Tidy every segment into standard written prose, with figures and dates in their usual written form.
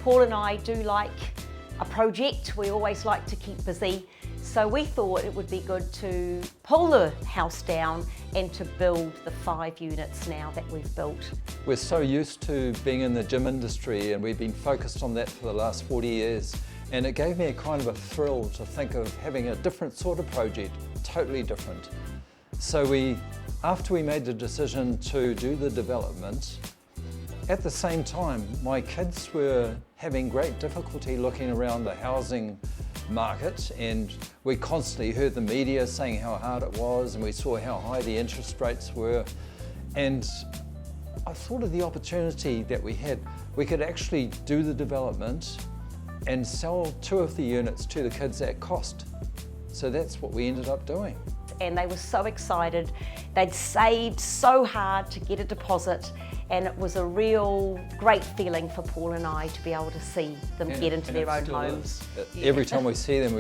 Paul and I do like a project. We always like to keep busy. So we thought it would be good to pull the house down and to build the 5 units now that we've built. We're so used to being in the gym industry, and we've been focused on that for the last 40 years. And it gave me a kind of a thrill to think of having a different sort of project, totally different. So after we made the decision to do the development, at the same time, my kids were having great difficulty looking around the housing market, and we constantly heard the media saying how hard it was, and we saw how high the interest rates were. And I thought of the opportunity that we had. We could actually do the development and sell 2 of the units to the kids at cost. So that's what we ended up doing. And they were so excited. They'd saved so hard to get a deposit, and it was a real great feeling for Paul and I to be able to see them get into their own homes. Every time we see them,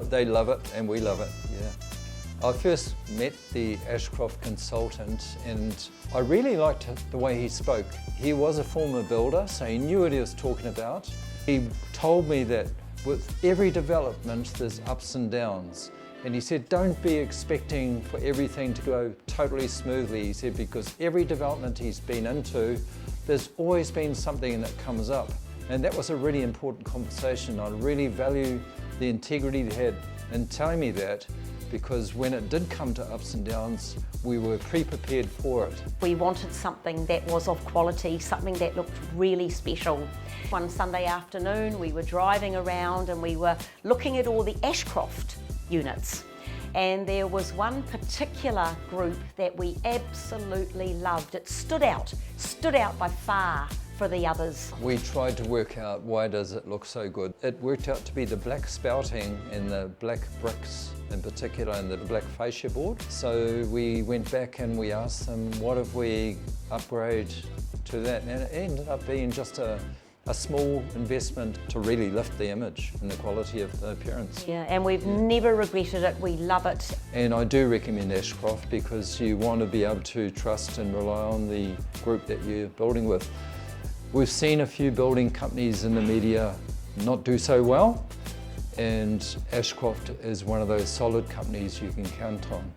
they love it and we love it, yeah. I first met the Ashcroft consultant, and I really liked the way he spoke. He was a former builder, so he knew what he was talking about. He told me that with every development there's ups and downs. And he said, don't be expecting for everything to go totally smoothly. He said, because every development he's been into, there's always been something that comes up. And that was a really important conversation. I really value the integrity he had in telling me that, because when it did come to ups and downs, we were pre-prepared for it. We wanted something that was of quality, something that looked really special. One Sunday afternoon, we were driving around and we were looking at all the Ashcroft units, and there was one particular group that we absolutely loved. It stood out by far for the others. We tried to work out, why does it look so good? It worked out to be the black spouting and the black bricks in particular, and the black fascia board. So we went back and we asked them, what if we upgrade to that? And it ended up being just a small investment to really lift the image and the quality of the appearance. Yeah, and we've never regretted it. We love it. And I do recommend Ashcroft, because you want to be able to trust and rely on the group that you're building with. We've seen a few building companies in the media not do so well, and Ashcroft is one of those solid companies you can count on.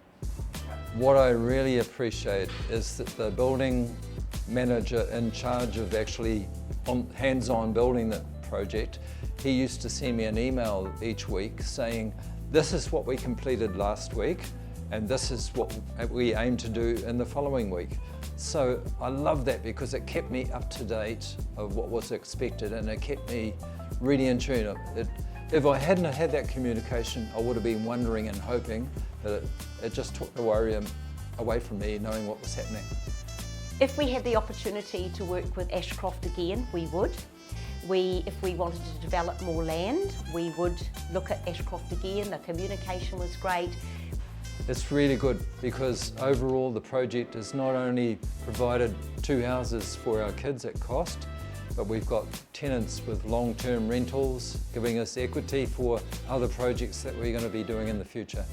What I really appreciate is that the building manager in charge of actually hands-on building the project, he used to send me an email each week saying, this is what we completed last week, and this is what we aim to do in the following week. So I love that, because it kept me up to date of what was expected, and it kept me really in tune. If I hadn't had that communication, I would have been wondering and hoping that it just took the worry away from me, knowing what was happening. If we had the opportunity to work with Ashcroft again, we would. If we wanted to develop more land, we would look at Ashcroft again. The communication was great. It's really good, because overall the project has not only provided 2 houses for our kids at cost, but we've got tenants with long-term rentals, giving us equity for other projects that we're going to be doing in the future.